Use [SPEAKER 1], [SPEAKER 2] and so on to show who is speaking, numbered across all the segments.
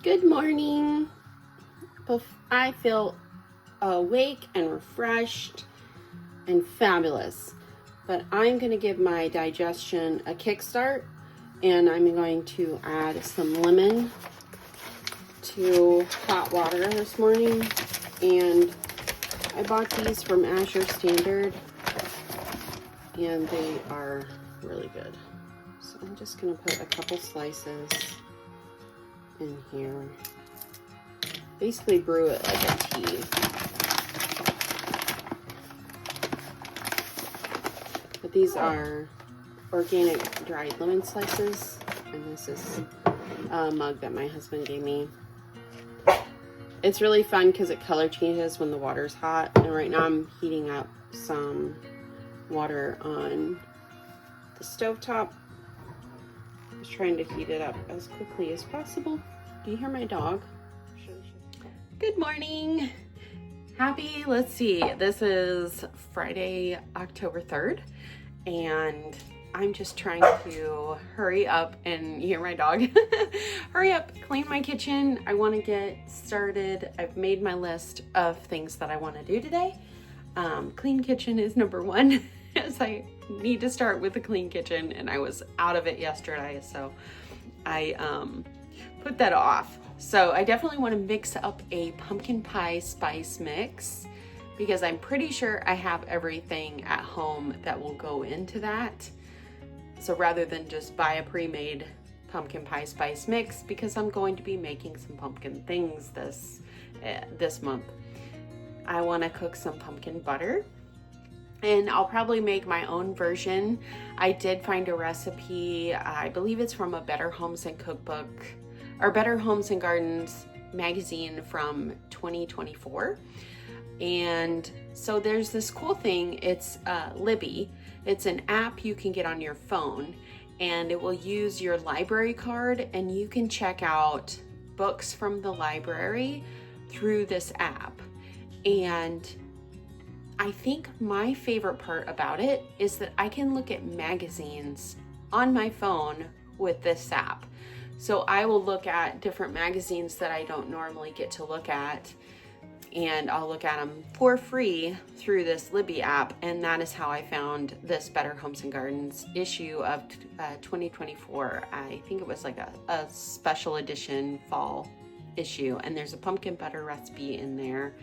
[SPEAKER 1] Good morning. I feel awake and refreshed and fabulous, but I'm going to give my digestion a kickstart, and I'm going to add some lemon to hot water this morning. And I bought these from Azure Standard, and they are really good. So I'm just going to put a couple slices in here. Basically brew it like a tea. But these are organic dried lemon slices, and this is a mug that my husband gave me. It's really fun because it color changes when the water's hot, and right now I'm heating up some water on the stovetop. I'm just trying to heat it up as quickly as possible. Do you hear my dog? Good morning. Let's see, this is Friday, October 3rd, and I'm just trying to hurry up and hear my dog. Hurry up, clean my kitchen. I want to get started. I've made my list of things that I want to do today. Clean kitchen is number one, as I need to start with a clean kitchen, and I was out of it yesterday, so I put that off. So I definitely want to mix up a pumpkin pie spice mix, because I'm pretty sure I have everything at home that will go into that. So rather than just buy a pre-made pumpkin pie spice mix, because I'm going to be making some pumpkin things this month, I want to cook some pumpkin butter, and I'll probably make my own version. I did find a recipe, I believe it's from a Better Homes and Cookbook, or Better Homes and Gardens magazine from 2024. And so there's this cool thing, it's Libby. It's an app you can get on your phone, and it will use your library card, and you can check out books from the library through this app. And I think my favorite part about it is that I can look at magazines on my phone with this app. So I will look at different magazines that I don't normally get to look at, and I'll look at them for free through this Libby app. And that is how I found this Better Homes and Gardens issue of 2024. I think it was like a special edition fall issue, and there's a pumpkin butter recipe in there.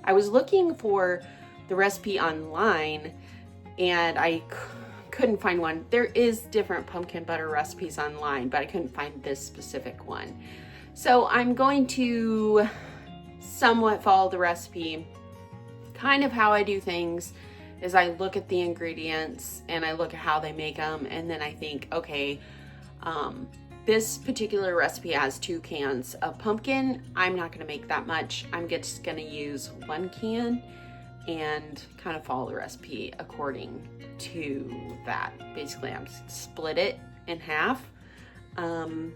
[SPEAKER 1] I was looking for the recipe online, and I couldn't find one. There is different pumpkin butter recipes online, but I couldn't find this specific one. So I'm going to somewhat follow the recipe. Kind of how I do things is I look at the ingredients and I look at how they make them, and then I think, okay, this particular recipe has 2 cans of pumpkin. I'm not going to make that much. I'm just going to use 1 can and kind of follow the recipe according to that. Basically, I'm split it in half. Then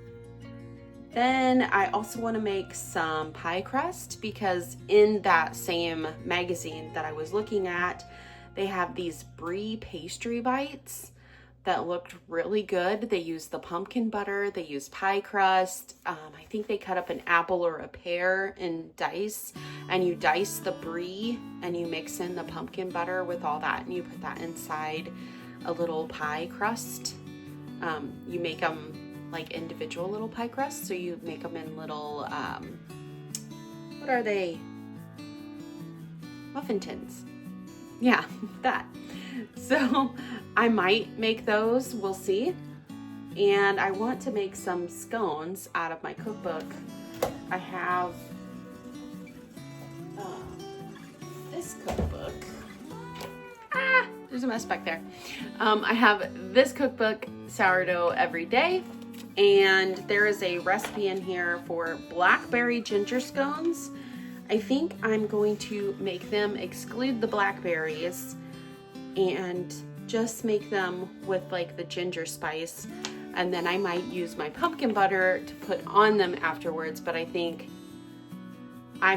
[SPEAKER 1] I also want to make some pie crust, because in that same magazine that I was looking at, they have these brie pastry bites that looked really good. They use the pumpkin butter, they use pie crust. I think they cut up an apple or a pear in dice, and you dice the brie and you mix in the pumpkin butter with all that, and you put that inside a little pie crust. You make them like individual little pie crusts, so you make them in little, what are they? Muffin tins. Yeah, that. So I might make those, we'll see. And I want to make some scones out of my cookbook. I have this cookbook. There's a mess back there. I have this cookbook, Sourdough Every Day, and there is a recipe in here for blackberry ginger scones. I think I'm going to make them, exclude the blackberries, and just make them with like the ginger spice, and then I might use my pumpkin butter to put on them afterwards. But I think I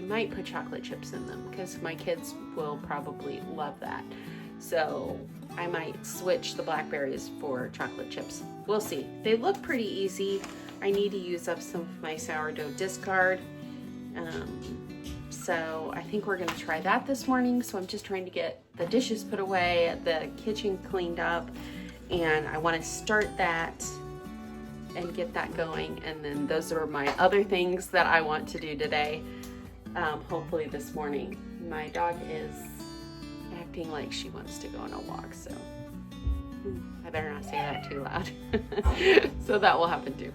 [SPEAKER 1] might put chocolate chips in them, because my kids will probably love that. So I might switch the blackberries for chocolate chips. We'll see. They look pretty easy. I need to use up some of my sourdough discard. So I think we're gonna try that this morning. So I'm just trying to get the dishes put away, the kitchen cleaned up, and I want to start that and get that going. And then those are my other things that I want to do today. Hopefully this morning. My dog is acting like she wants to go on a walk, so I better not say that too loud. So that will happen too.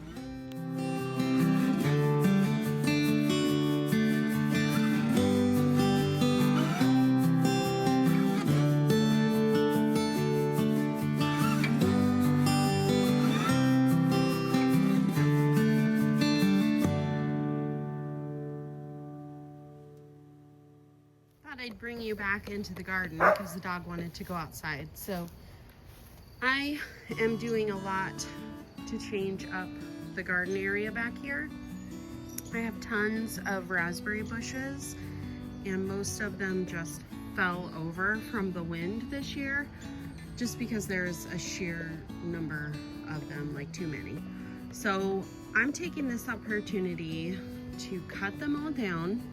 [SPEAKER 1] I'd bring you back into the garden because the dog wanted to go outside. So I am doing a lot to change up the garden area back here. I have tons of raspberry bushes and most of them just fell over from the wind this year just because there's a sheer number of them, like too many. So I'm taking this opportunity to cut them all down.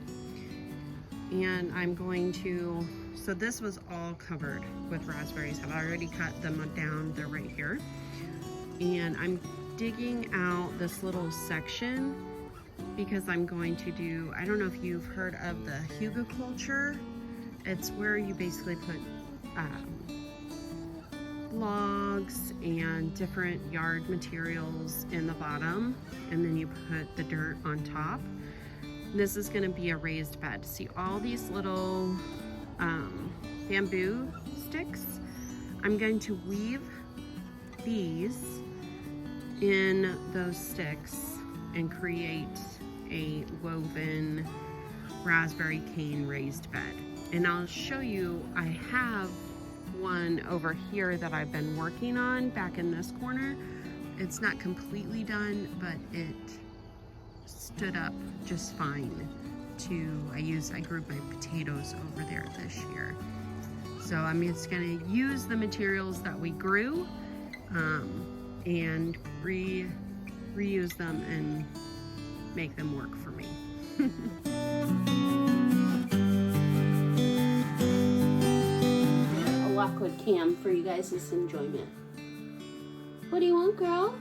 [SPEAKER 1] And I'm going to, so this was all covered with raspberries. I've already cut them down, they're right here. And I'm digging out this little section because I'm going to do, I don't know if you've heard of the hugelkultur. It's where you basically put logs and different yard materials in the bottom, and then you put the dirt on top. This is going to be a raised bed. See all these little bamboo sticks? I'm going to weave these in those sticks and create a woven raspberry cane raised bed. And I'll show you, I have one over here that I've been working on back in this corner. It's not completely done, but it stood up just fine I grew my potatoes over there this year. So I'm just gonna use the materials that we grew and reuse them and make them work for me. A Lockwood cam for you guys' enjoyment. What do you want, girl?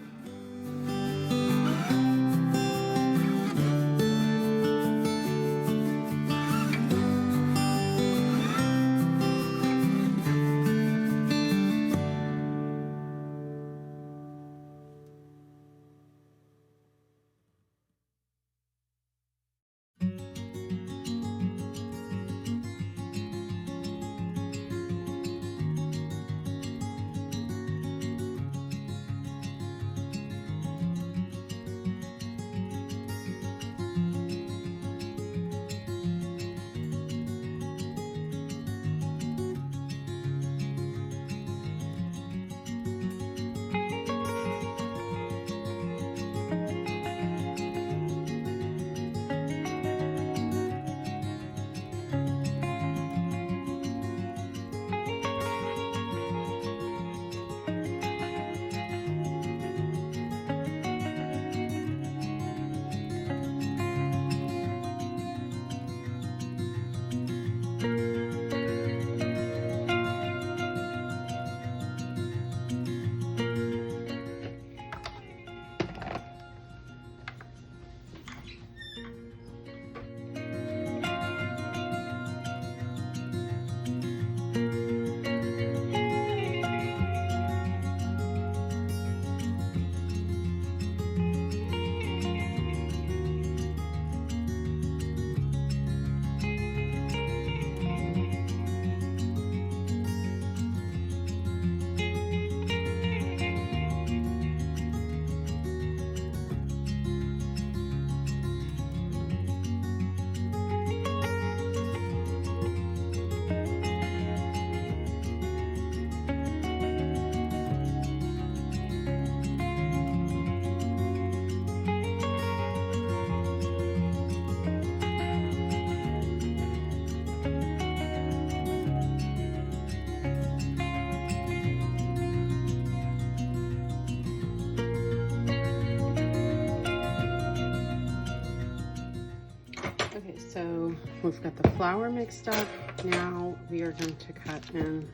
[SPEAKER 1] we've got the flour mixed up. Now we are going to cut in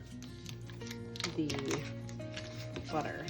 [SPEAKER 1] the butter.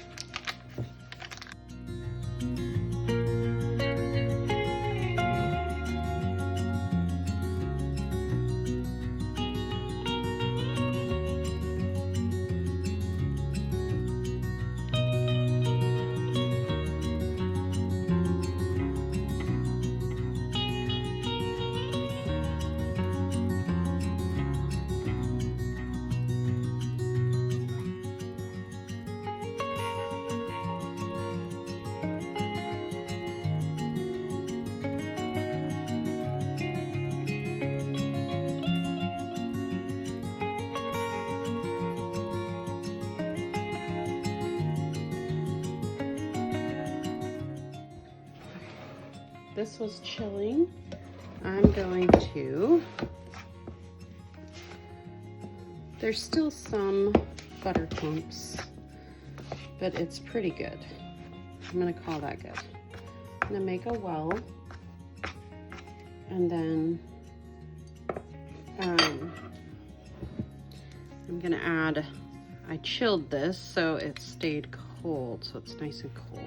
[SPEAKER 1] This was chilling. I'm going to, there's still some butter clumps, but it's pretty good. I'm gonna call that good. I'm gonna make a well, and then I'm gonna add, I chilled this so it stayed cold, so it's nice and cold.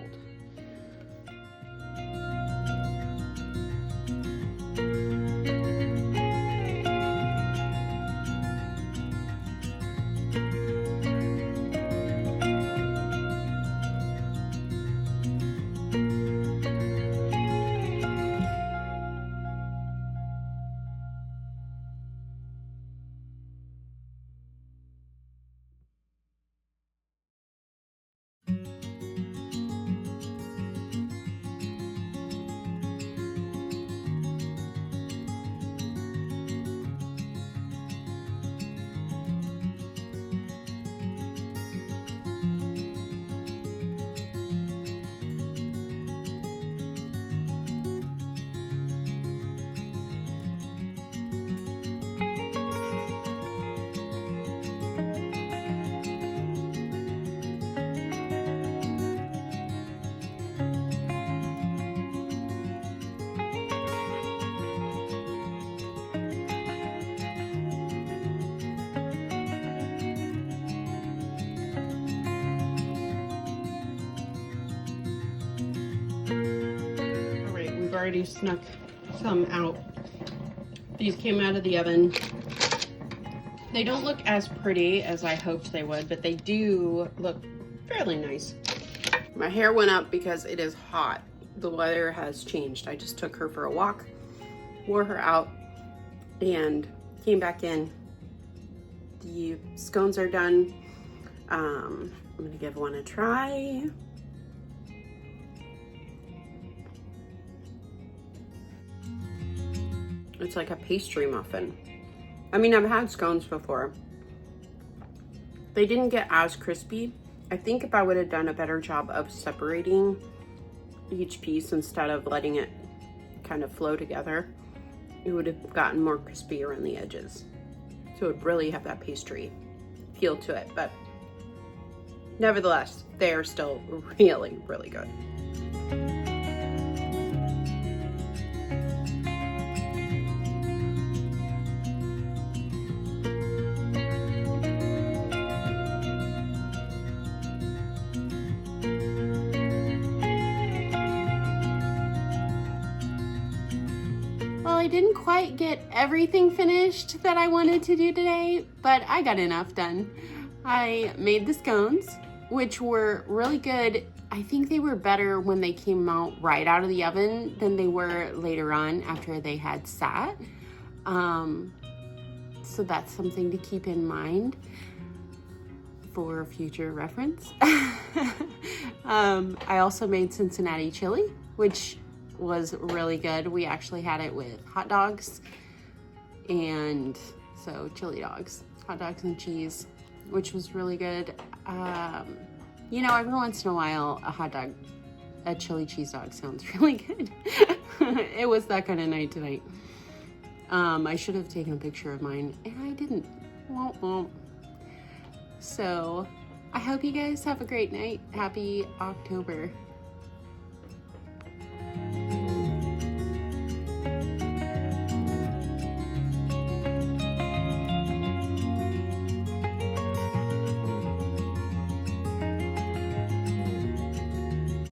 [SPEAKER 1] Already snuck some out. These came out of the oven. They don't look as pretty as I hoped they would, but they do look fairly nice. My hair went up because it is hot. The weather has changed. I just took her for a walk, wore her out, and came back in. The scones are done. I'm gonna give one a try. It's like a pastry muffin. I mean, I've had scones before. They didn't get as crispy. I think if I would have done a better job of separating each piece instead of letting it kind of flow together, it would have gotten more crispy around the edges. So it would really have that pastry feel to it. But nevertheless, they are still really, really good. Well, I didn't quite get everything finished that I wanted to do today, but I got enough done. I made the scones, which were really good. I think they were better when they came out right out of the oven than they were later on after they had sat. So that's something to keep in mind for future reference. I also made Cincinnati chili, which was really good. We actually had it with hot dogs, and so chili dogs, hot dogs and cheese, which was really good. You know, every once in a while, a chili cheese dog sounds really good. It was that kind of night tonight. I should have taken a picture of mine, and I didn't. Womp womp. So I hope you guys have a great night. Happy October.